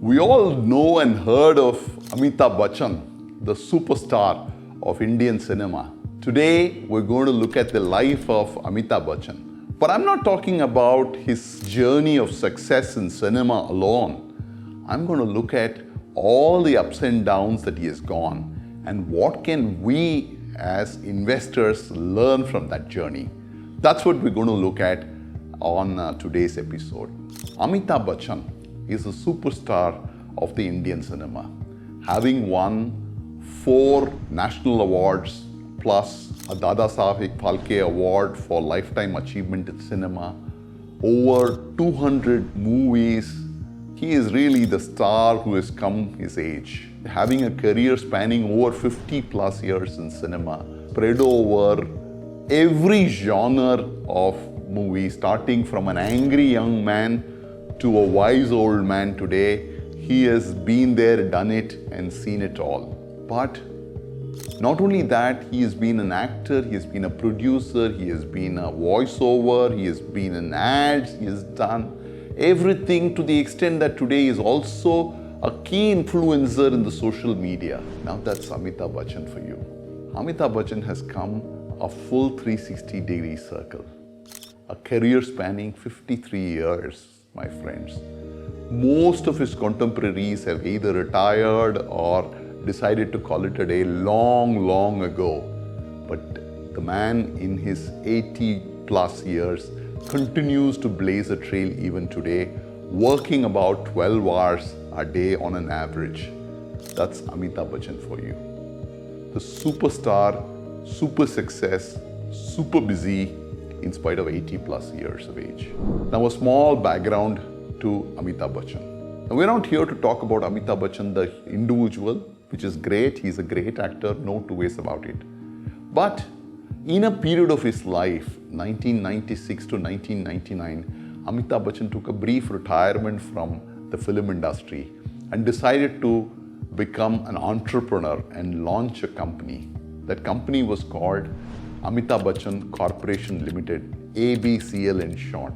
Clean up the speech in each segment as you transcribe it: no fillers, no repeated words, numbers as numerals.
We all know and heard of Amitabh Bachchan, the superstar of Indian cinema. Today, we're going to look at the life of Amitabh Bachchan. But I'm not talking about his journey of success in cinema alone. I'm going to look at all the ups and downs that he has gone and what can we as investors learn from that journey. That's what we're going to look at on today's episode. Amitabh Bachchan is a superstar of the Indian cinema, having won 4 national awards plus a Dada Saheb Phalke Award for Lifetime Achievement in Cinema, over 200 movies. He is really the star who has come his age, having a career spanning over 50 plus years in cinema, spread over every genre of movie, starting from an angry young man to a wise old man today. He has been there, done it, and seen it all. But not only that, he has been an actor, he has been a producer, he has been a voiceover, he has been in ads, he has done everything to the extent that today he is also a key influencer in the social media. Now that's Amitabh Bachchan for you. Amitabh Bachchan has come a full 360-degree circle, a career spanning 53 years, my friends. Most of his contemporaries have either retired or decided to call it a day long ago. But the man in his 80 plus years continues to blaze a trail even today, working about 12 hours a day on an average. That's Amitabh Bachchan for you. The superstar, super success, super busy in spite of 80 plus years of age. Now a small background to Amitabh Bachchan. Now we're not here to talk about Amitabh Bachchan the individual, which is great. He's a great actor, no two ways about it. But in a period of his life, 1996 to 1999, Amitabh Bachchan took a brief retirement from the film industry and decided to become an entrepreneur and launch a company. That company was called Amitabh Bachchan Corporation Limited, ABCL in short.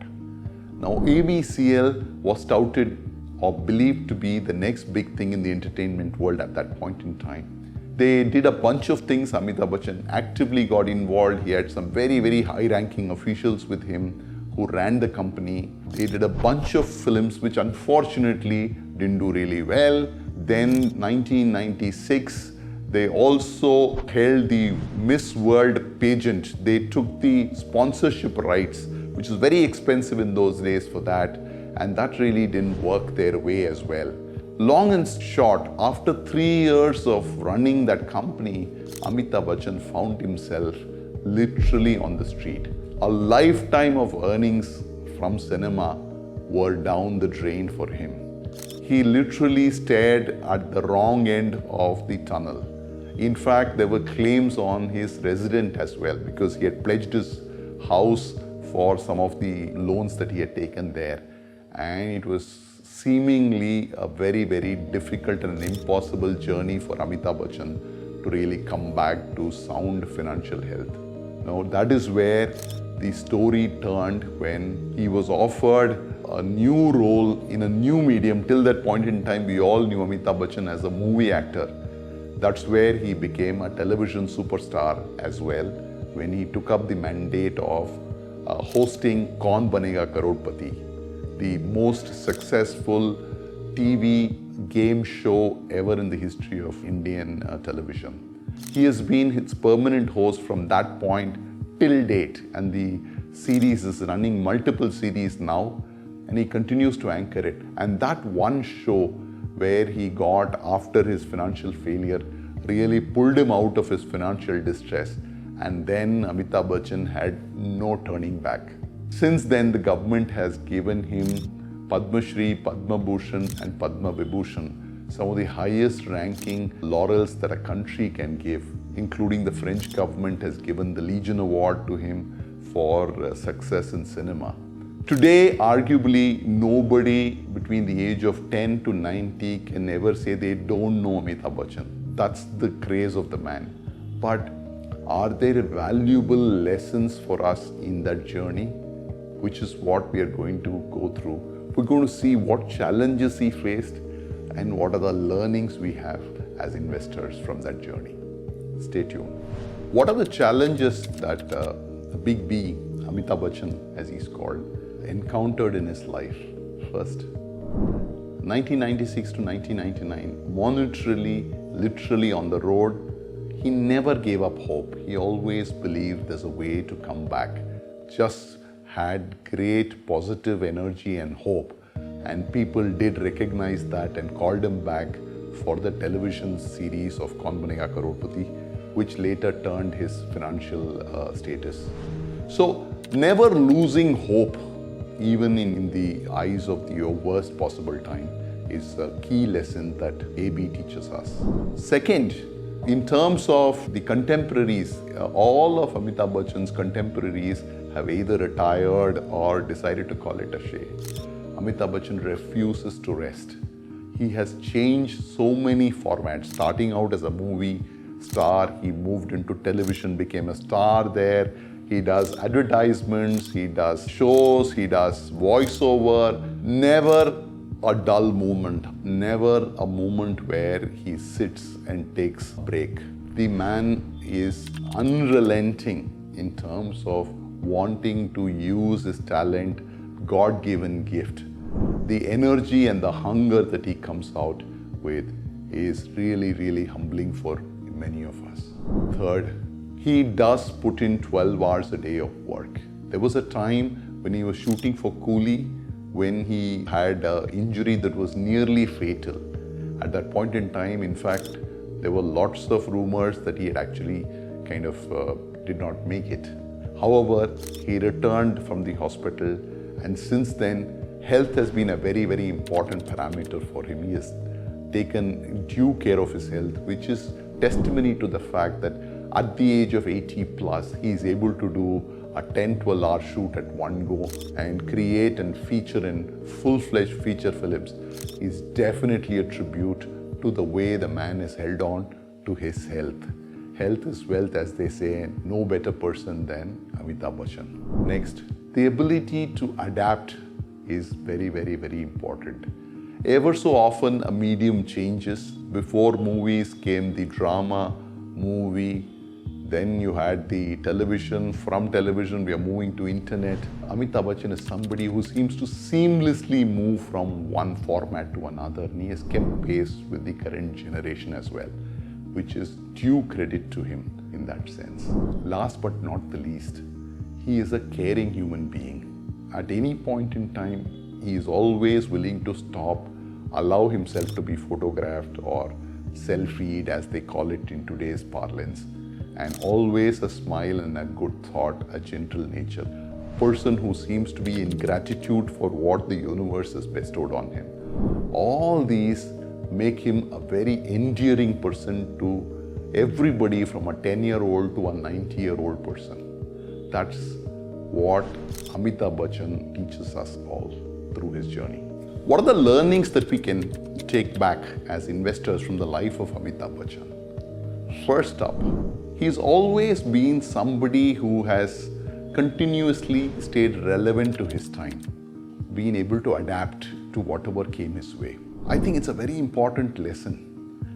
Now ABCL was touted or believed to be the next big thing in the entertainment world at that point in time. They did a bunch of things. Amitabh Bachchan actively got involved. He had some very high-ranking officials with him who ran the company. They did a bunch of films which unfortunately didn't do really well. Then 1996, they also held the Miss World pageant. They took the sponsorship rights, which was very expensive in those days for that, and that really didn't work their way as well. Long and short, after 3 years of running that company, Amitabh Bachchan found himself literally on the street. A lifetime of earnings from cinema were down the drain for him. He literally stared at the wrong end of the tunnel. In fact, there were claims on his resident as well because he had pledged his house for some of the loans that he had taken there. And it was seemingly a very difficult and impossible journey for Amitabh Bachchan to really come back to sound financial health. Now that is where the story turned when he was offered a new role in a new medium. Till that point in time, we all knew Amitabh Bachchan as a movie actor. That's where he became a television superstar as well, when he took up the mandate of hosting Kaun Banega Crorepati, the most successful TV game show ever in the history of Indian television. He has been its permanent host from that point till date, and the series is running multiple series now, and he continues to anchor it. And that one show where he got, after his financial failure, really pulled him out of his financial distress, and then Amitabh Bachchan had no turning back. Since then, the government has given him Padma Shri, Padma Bhushan and Padma Vibhushan, some of the highest ranking laurels that a country can give, including the French government has given the Legion Award to him for success in cinema. Today, arguably, nobody between the age of 10 to 90 can ever say they don't know Amitabh Bachchan. That's the craze of the man. But are there valuable lessons for us in that journey? Which is what we are going to go through. We're going to see what challenges he faced and what are the learnings we have as investors from that journey. Stay tuned. What are the challenges that the Big B, Amitabh Bachchan as he's called, encountered in his life? First, 1996 to 1999, monetarily, literally on the road, he never gave up hope. He always believed there's a way to come back. Just had great positive energy and hope. And people did recognize that and called him back for the television series of Kaun Banega Crorepati, which later turned his financial status. So never losing hope, even in the eyes of your worst possible time, is a key lesson that AB teaches us. Second, in terms of the contemporaries, all of Amitabh Bachchan's contemporaries have either retired or decided to call it a shade. Amitabh Bachchan refuses to rest. He has changed so many formats. Starting out as a movie star, he moved into television, became a star there. He does advertisements, he does shows, he does voiceover. Never a dull moment, never a moment where he sits and takes a break. The man is unrelenting in terms of wanting to use his talent, God-given gift. The energy and the hunger that he comes out with is really, really humbling for many of us. Third, he does put in 12 hours a day of work. There was a time when he was shooting for Coolie, when he had an injury that was nearly fatal. At that point in time, in fact, there were lots of rumors that he had actually kind of did not make it. However, he returned from the hospital, and since then, health has been a very, very important parameter for him. He has taken due care of his health, which is testimony to the fact that at the age of 80 plus, he is able to do a 10-12 hour shoot at one go and create and feature in full-fledged feature films is definitely a tribute to the way the man is held on to his health. Health is wealth, as they say, no better person than Amitabh Bachchan. Next, the ability to adapt is very, very, very important. Ever so often, a medium changes. Before movies came the drama, movie, then you had the television. From television, we are moving to internet. Amitabh Bachchan is somebody who seems to seamlessly move from one format to another, and he has kept pace with the current generation as well, which is due credit to him in that sense. Last but not the least, he is a caring human being. At any point in time, he is always willing to stop, allow himself to be photographed or selfied, as they call it in today's parlance, and always a smile and a good thought, a gentle nature. Person who seems to be in gratitude for what the universe has bestowed on him. All these make him a very endearing person to everybody, from a 10-year-old to a 90-year-old person. That's what Amitabh Bachchan teaches us all through his journey. What are the learnings that we can take back as investors from the life of Amitabh Bachchan? First up, he's always been somebody who has continuously stayed relevant to his time, being able to adapt to whatever came his way. I think it's a very important lesson.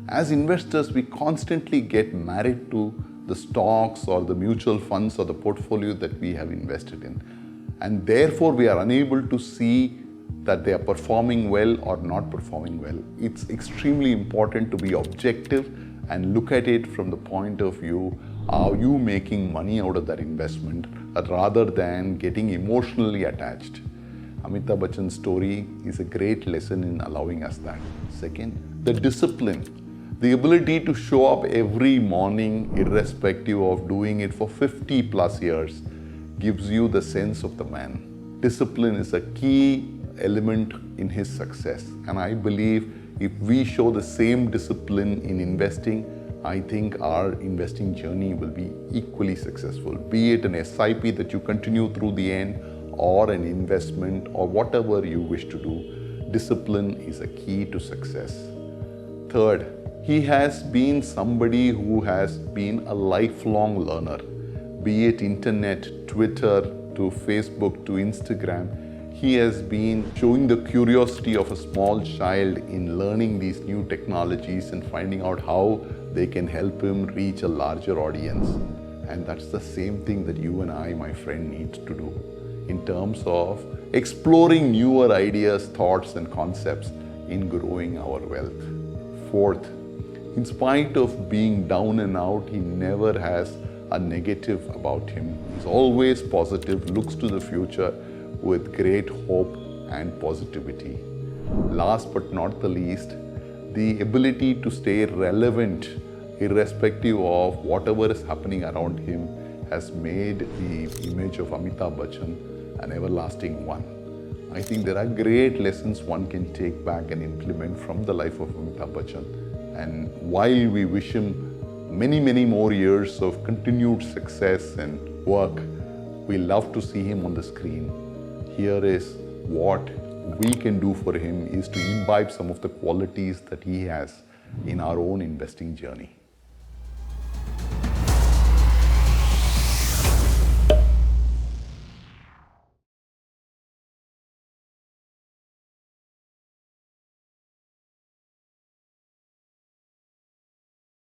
As investors, we constantly get married to the stocks or the mutual funds or the portfolio that we have invested in. And therefore, we are unable to see that they are performing well or not performing well. It's extremely important to be objective and look at it from the point of view, are you making money out of that investment rather than getting emotionally attached? Amitabh Bachchan's story is a great lesson in allowing us that. Second, the discipline, the ability to show up every morning irrespective of doing it for 50 plus years gives you the sense of the man. Discipline is a key element in his success, and I believe if we show the same discipline in investing, I think our investing journey will be equally successful, be it an SIP that you continue through the end or an investment or whatever you wish to do. Discipline is a key to success. Third, he has been somebody who has been a lifelong learner, be it internet, Twitter, to Facebook, to Instagram. He has been showing the curiosity of a small child in learning these new technologies and finding out how they can help him reach a larger audience. And that's the same thing that you and I, my friend, need to do in terms of exploring newer ideas, thoughts, and concepts in growing our wealth. Fourth, in spite of being down and out, he never has a negative about him. He's always positive, looks to the future with great hope and positivity. Last but not the least, the ability to stay relevant irrespective of whatever is happening around him has made the image of Amitabh Bachchan an everlasting one. I think there are great lessons one can take back and implement from the life of Amitabh Bachchan. And while we wish him many, many more years of continued success and work, we love to see him on the screen. Here is what we can do for him is to imbibe some of the qualities that he has in our own investing journey.